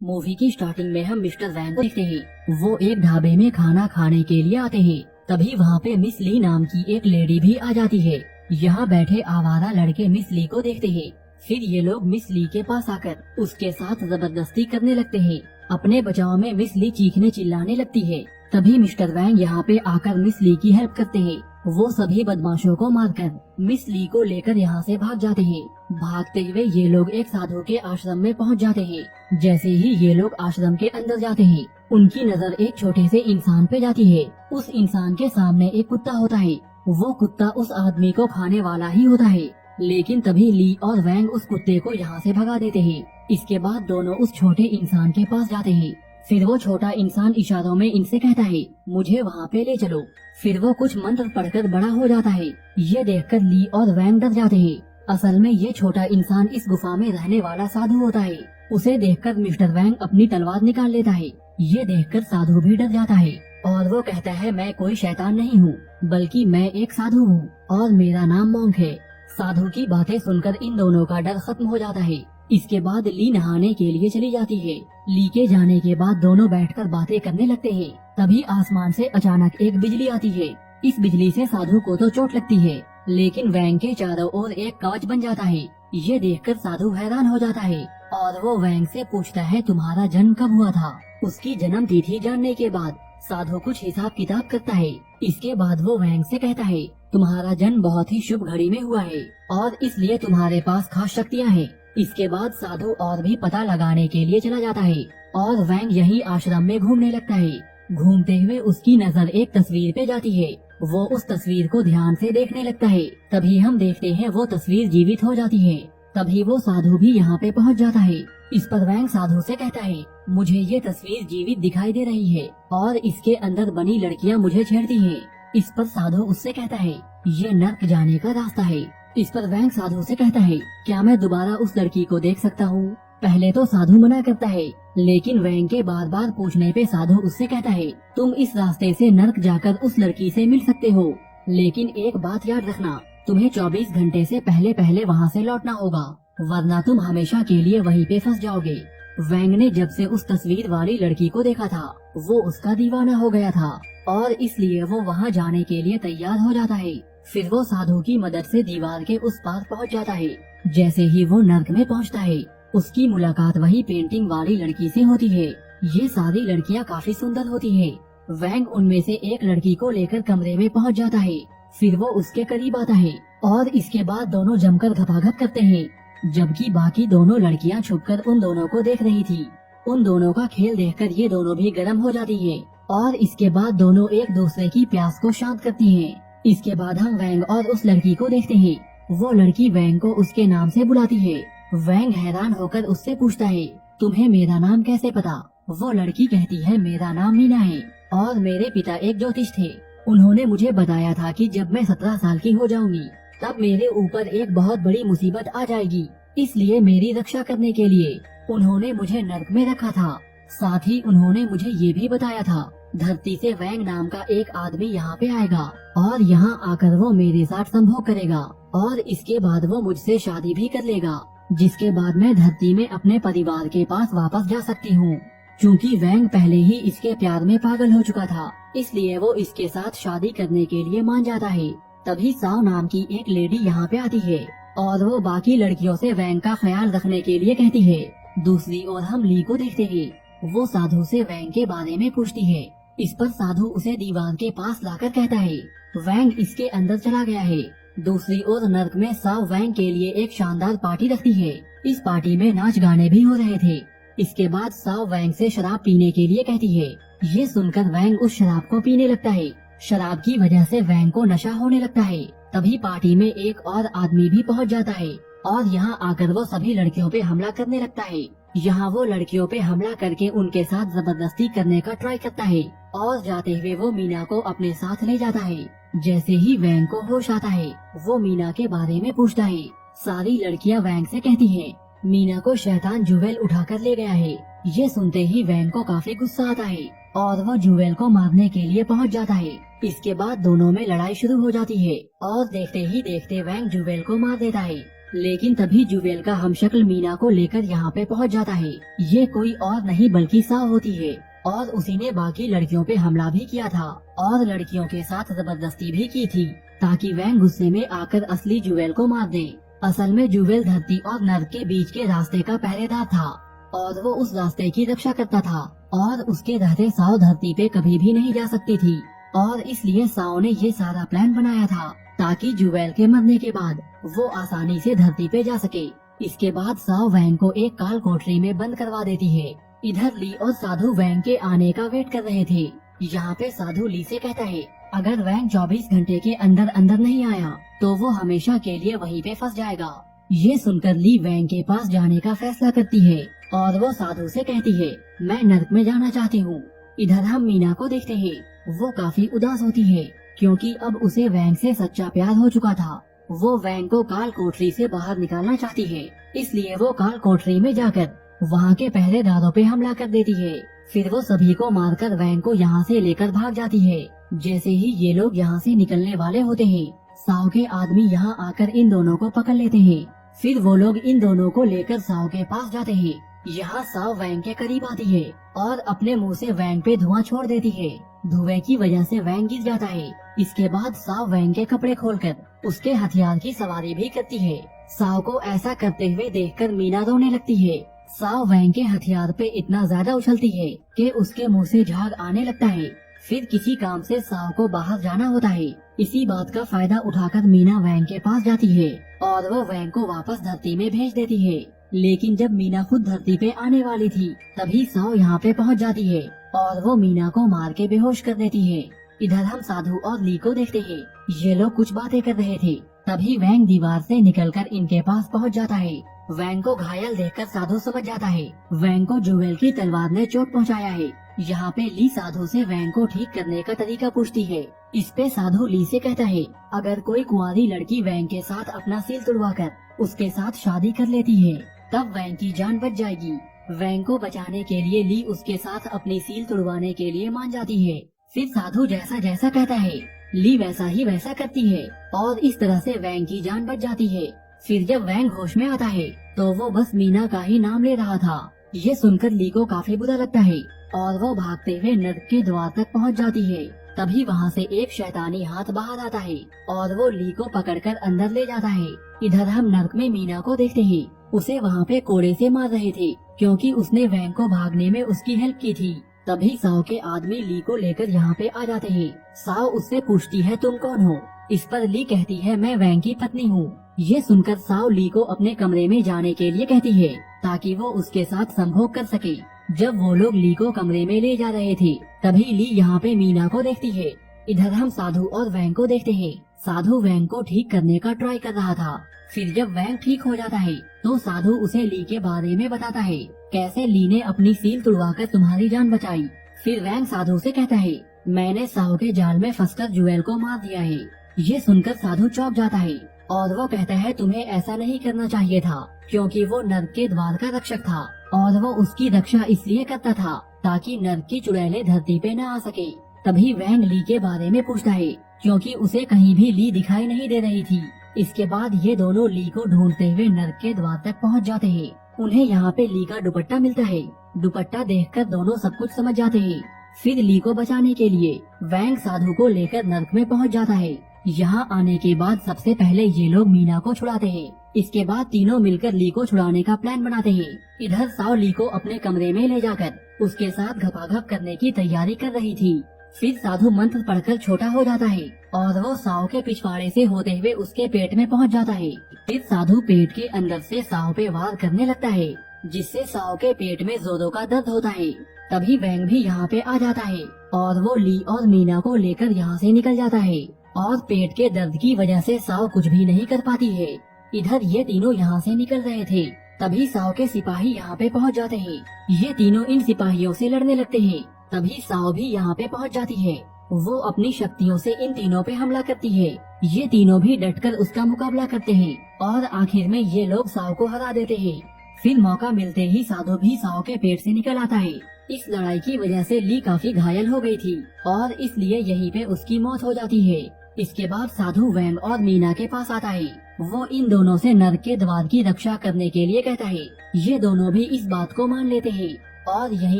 Movie की starting में हम मिस्टर वैंग को देखते हैं। वो एक ढाबे में खाना खाने के लिए आते हैं। तभी वहाँ पे मिस ली नाम की एक लेडी भी आ जाती है। यहाँ बैठे आवारा लड़के मिस ली को देखते हैं। फिर ये लोग मिस ली के पास आकर उसके साथ जबरदस्ती करने लगते हैं। अपने बचाव में मिस ली चीखने चिल्लाने लगती है। तभी मिस्टर वैंग यहाँ पे आकर मिस ली की हेल्प करते हैं। वो सभी बदमाशों को मारकर मिस ली को लेकर यहाँ से भाग जाते हैं। भागते हुए ये लोग एक साधु के आश्रम में पहुँच जाते हैं। जैसे ही ये लोग आश्रम के अंदर जाते हैं, उनकी नजर एक छोटे से इंसान पे जाती है। उस इंसान के सामने एक कुत्ता होता है। वो कुत्ता उस आदमी को खाने वाला ही होता है। लेकिन तभी ली और वैंग उस कुत्ते को यहाँ से भगा देते हैं। इसके बाद दोनों उस छोटे इंसान के पास जाते हैं। फिर वो छोटा इंसान इशारों में इनसे कहता है, मुझे वहाँ पे ले चलो। फिर वो कुछ मंत्र पढ़कर बड़ा हो जाता है। ये देखकर ली और वैंग डर जाते हैं। असल में ये छोटा इंसान इस गुफा में रहने वाला साधु होता है। उसे देखकर मिस्टर वैंग अपनी तलवार निकाल लेता है। ये देखकर साधु भी डर जाता है और वो कहता है, मैं कोई शैतान नहीं हूँ, बल्कि मैं एक साधु हूँ और मेरा नाम मोंक है। साधु की बातें सुनकर इन दोनों का डर खत्म हो जाता है। इसके बाद ली नहाने के लिए चली जाती है। ली के जाने के बाद दोनों बैठकर बातें करने लगते हैं। तभी आसमान से अचानक एक बिजली आती है। इस बिजली से साधु को तो चोट लगती है, लेकिन वैंग के चारों ओर एक कवच बन जाता है। ये देखकर साधु हैरान हो जाता है और वो वैंग से पूछता है, तुम्हारा जन्म कब हुआ था? उसकी जन्म तिथि जानने के बाद साधु कुछ हिसाब किताब करता है। इसके बाद वो वैंग से कहता है, तुम्हारा जन्म बहुत ही शुभ घड़ी में हुआ है और इसलिए तुम्हारे पास खास शक्तियाँ हैं। इसके बाद साधु और भी पता लगाने के लिए चला जाता है और वैंग यही आश्रम में घूमने लगता है। घूमते हुए उसकी नजर एक तस्वीर पे जाती है। वो उस तस्वीर को ध्यान से देखने लगता है। तभी हम देखते हैं वो तस्वीर जीवित हो जाती है। तभी वो साधु भी यहाँ पे पहुँच जाता है। इस पर वैंग साधु से कहता है, मुझे ये तस्वीर जीवित दिखाई दे रही है और इसके अंदर बनी लड़कियाँ मुझे छेड़ती हैं। इस पर साधु उससे कहता है, ये नर्क जाने का रास्ता है। इस पर वैंग साधु से कहता है, क्या मैं दोबारा उस लड़की को देख सकता हूँ? पहले तो साधु मना करता है, लेकिन वैंग के बार बार पूछने पे साधु उससे कहता है, तुम इस रास्ते से नर्क जाकर उस लड़की से मिल सकते हो, लेकिन एक बात याद रखना, तुम्हें 24 घंटे से पहले पहले वहाँ से लौटना होगा, वरना तुम हमेशा के लिए वहीं पे फंस जाओगे। वैंग ने जब से उस तस्वीर वाली लड़की को देखा था, वो उसका दीवाना हो गया था और इसलिए वो वहाँ जाने के लिए तैयार हो जाता है। फिर वो साधु की मदद से दीवार के उस पार पहुँच जाता है। जैसे ही वो नर्क में पहुँचता है, उसकी मुलाकात वही पेंटिंग वाली लड़की से होती है। ये सारी लड़कियाँ काफी सुंदर होती है। वैंग उनमें से एक लड़की को लेकर कमरे में पहुँच जाता है। फिर वो उसके करीब आता है और इसके बाद दोनों जमकर घपाघप करते हैं, जबकि बाकी दोनों लड़कियाँ छुपकर उन दोनों को देख रही थी। उन दोनों का खेल देखकर ये दोनों भी गर्म हो जाती है और इसके बाद दोनों एक दूसरे की प्यास को शांत करती हैं। इसके बाद हम वैंग और उस लड़की को देखते हैं। वो लड़की वैंग को उसके नाम से बुलाती है। वैंग हैरान होकर उससे पूछता है, तुम्हें मेरा नाम कैसे पता? वो लड़की कहती है, मेरा नाम मीना है और मेरे पिता एक ज्योतिष थे। उन्होंने मुझे बताया था कि जब मैं 17 साल की हो जाऊंगी, तब मेरे ऊपर एक बहुत बड़ी मुसीबत आ जाएगी। इसलिए मेरी रक्षा करने के लिए उन्होंने मुझे नर्क में रखा था। साथ ही उन्होंने मुझे ये भी बताया था, धरती से वैंग नाम का एक आदमी यहाँ पे आएगा और यहाँ आकर वो मेरे साथ संभोग करेगा और इसके बाद वो मुझसे शादी भी कर लेगा, जिसके बाद मैं धरती में अपने परिवार के पास वापस जा सकती हूँ। क्योंकि वैंग पहले ही इसके प्यार में पागल हो चुका था, इसलिए वो इसके साथ शादी करने के लिए मान जाता है। तभी साव नाम की एक लेडी यहाँ पे आती है और वो बाकी लड़कियों से वैंग का ख्याल रखने के लिए कहती है। दूसरी ओर हम ली को देखते हैं। वो साधु से वैंग के बारे में पूछती है। इस पर साधु उसे दीवार के पास लाकर कहता है, वैंग इसके अंदर चला गया है। दूसरी ओर नर्क में साव वैंग के लिए एक शानदार पार्टी रखती है। इस पार्टी में नाच गाने भी हो रहे थे। इसके बाद साव वैंग से शराब पीने के लिए कहती है। ये सुनकर वैंग उस शराब को पीने लगता है। शराब की वजह से वैंग को नशा होने लगता है। तभी पार्टी में एक और आदमी भी पहुंच जाता है और यहाँ आकर वो सभी लड़कियों पे हमला करने लगता है। यहाँ वो लड़कियों पे हमला करके उनके साथ जबरदस्ती करने का ट्राई करता है और जाते हुए वो मीना को अपने साथ ले जाता है। जैसे ही वैंग को होश आता है, वो मीना के बारे में पूछता है। सारी लड़कियाँ वैंग से कहती हैं, मीना को शैतान जुवेल उठाकर ले गया है। ये सुनते ही वैंग को काफी गुस्सा आता है और वो जुवेल को मारने के लिए पहुंच जाता है। इसके बाद दोनों में लड़ाई शुरू हो जाती है और देखते ही देखते वैंग जुवेल को मार देता है। लेकिन तभी जुवेल का हमशक्ल मीना को लेकर यहाँ पे पहुँच जाता है। ये कोई और नहीं बल्कि साव होती है और उसी ने बाकी लड़कियों पे हमला भी किया था और लड़कियों के साथ जबरदस्ती भी की थी ताकि वैंग गुस्से में आकर असली जुवेल को मार दे। असल में जुवेल धरती और नर्क के बीच के रास्ते का पहरेदार था और वो उस रास्ते की रक्षा करता था और उसके रहते साव धरती पे कभी भी नहीं जा सकती थी और इसलिए साव ने ये सारा प्लान बनाया था ताकि जुवेल के मरने के बाद वो आसानी से धरती पे जा सके। इसके बाद साव वैंग को एक काल कोठरी में बंद करवा देती है। इधर ली और साधु वैंग के आने का वेट कर रहे थे। यहाँ पे साधु ली से कहता है अगर वैंग 24 घंटे के अंदर अंदर नहीं आया तो वो हमेशा के लिए वहीं पे फंस जाएगा। ये सुनकर ली वैंग के पास जाने का फैसला करती है और वो साधु से कहती है मैं नर्क में जाना चाहती हूँ। इधर हम मीना को देखते हैं, वो काफी उदास होती है क्योंकि अब उसे वैंग से सच्चा प्यार हो चुका था। वो वैंग को काल कोठरी से बाहर निकालना चाहती है, इसलिए वो काल कोठरी में जाकर वहाँ के पहरेदारों पे हमला कर देती है। फिर वो सभी को मारकर वैंग को यहाँ से लेकर भाग जाती है। जैसे ही ये लोग यहाँ से निकलने वाले होते हैं, साव के आदमी यहाँ आकर इन दोनों को पकड़ लेते हैं। फिर वो लोग इन दोनों को लेकर साव के पास जाते हैं। यहाँ साव वैंग के करीब आती है और अपने मुंह से वैंग पे धुआं छोड़ देती है। धुएं की वजह से वैंग गिर जाता है। इसके बाद साव वैंग के कपड़े खोलकर उसके हथियार की सवारी भी करती है। साव को ऐसा करते हुए देखकर मीना रोने लगती है। साव वैंग के हथियार पे इतना ज्यादा उछलती है कि उसके मुंह से झाग आने लगता है। फिर किसी काम से साव को बाहर जाना होता है। इसी बात का फायदा उठाकर मीना वैंग के पास जाती है और वो वैंग को वापस धरती में भेज देती है। लेकिन जब मीना खुद धरती पे आने वाली थी तभी साव यहाँ पे पहुँच जाती है और वो मीना को मार के बेहोश कर देती है। इधर हम साधु और ली को देखते हैं। ये लोग कुछ बातें कर रहे थे, तभी वैंग दीवार से निकलकर इनके पास पहुँच जाता है। वैंग को घायल देखकर साधु समझ जाता है वैंग को जुवेल की तलवार ने चोट पहुँचाया है। यहाँ पे ली साधु से वैंग को ठीक करने का तरीका पूछती है। इस पे साधु ली से कहता है अगर कोई कुंवारी लड़की वैंग के साथ अपना सील तुड़वाकर उसके साथ शादी कर लेती है तब वैंग की जान बच जाएगी। वैंग को बचाने के लिए ली उसके साथ अपनी सील तुड़वाने के लिए मान जाती है। फिर साधु जैसा जैसा कहता है ली वैसा ही वैसा करती है और इस तरह से वैंग की जान बच जाती है। फिर जब वैंग होश में आता है तो वो बस मीना का ही नाम ले रहा था। ये सुनकर ली को काफी बुरा लगता है और वो भागते हुए नर्क के द्वार तक पहुंच जाती है। तभी वहाँ से एक शैतानी हाथ बाहर आता है और वो ली को पकड़कर अंदर ले जाता है। इधर हम नर्क में मीना को देखते हैं। उसे वहाँ पे कोड़े से मार रहे थे क्योंकि उसने वैंग को भागने में उसकी हेल्प की थी। तभी साव के आदमी ली को लेकर यहाँ पे आ जाते हैं। साव उससे पूछती है तुम कौन हो? इस पर ली कहती है मैं वैंग की पत्नी हूँ। ये सुनकर साव ली को अपने कमरे में जाने के लिए कहती है ताकि वो उसके साथ संभोग कर सके। जब वो लोग ली को कमरे में ले जा रहे थे तभी ली यहाँ पे मीना को देखती है। इधर हम साधु और वैंग को देखते हैं। साधु वैंग को ठीक करने का ट्राई कर रहा था। फिर जब वैंग ठीक हो जाता है तो साधु उसे ली के बारे में बताता है कैसे ली ने अपनी सील तुड़वाकर तुम्हारी जान बचाई। फिर वैंग साधु से कहता है मैंने साव के जाल में फंसकर जुवेल को मार दिया है। ये सुनकर साधु चौंक जाता है और वो कहता है तुम्हें ऐसा नहीं करना चाहिए था क्योंकि वो नर्क के द्वार का रक्षक था और वो उसकी रक्षा इसलिए करता था ताकि नर्क की चुड़ैलें धरती पे न आ सके। तभी वैंग ली के बारे में पूछता है क्योंकि उसे कहीं भी ली दिखाई नहीं दे रही थी। इसके बाद ये दोनों ली को ढूंढते हुए नर्क के द्वार तक पहुंच जाते हैं। उन्हें यहाँ पे ली का दुपट्टा मिलता है। दुपट्टा देखकर दोनों सब कुछ समझ जाते हैं। फिर ली को बचाने के लिए वैंग साधु को लेकर नर्क में पहुंच जाता है। यहाँ आने के बाद सबसे पहले ये लोग मीना को छुड़ाते हैं। इसके बाद तीनों मिलकर ली को छुड़ाने का प्लान बनाते हैं। इधर साव ली को अपने कमरे में ले जाकर उसके साथ घपाघप करने की तैयारी कर रही थी। फिर साधु मंत्र पढ़कर छोटा हो जाता है और वो साव के पिछवाड़े से होते हुए उसके पेट में पहुंच जाता है। फिर साधु पेट के अंदर से साव पे वार करने लगता है जिससे साव के पेट में जोरों का दर्द होता है। तभी वैंग भी यहाँ पे आ जाता है और वो ली और मीना को लेकर यहाँ से निकल जाता है और पेट के दर्द की वजह से साव कुछ भी नहीं कर पाती है। इधर ये तीनों यहाँ से निकल रहे थे तभी साव के सिपाही यहाँ पे पहुँच जाते हैं। ये तीनों इन सिपाहियों से लड़ने लगते हैं। तभी साव भी यहाँ पे पहुँच जाती है। वो अपनी शक्तियों से इन तीनों पे हमला करती है। ये तीनों भी डटकर उसका मुकाबला करते हैं और आखिर में ये लोग साव को हरा देते हैं। फिर मौका मिलते ही साधु भी साव के पेट से निकल आता है। इस लड़ाई की वजह से ली काफी घायल हो गई थी और इसलिए यहीं पे उसकी मौत हो जाती है। इसके बाद साधु वैंग और मीना के पास आता है। वो इन दोनों से नर्क के द्वार की रक्षा करने के लिए कहता है। ये दोनों भी इस बात को मान लेते हैं और यही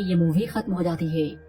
ये मूवी खत्म हो जाती है।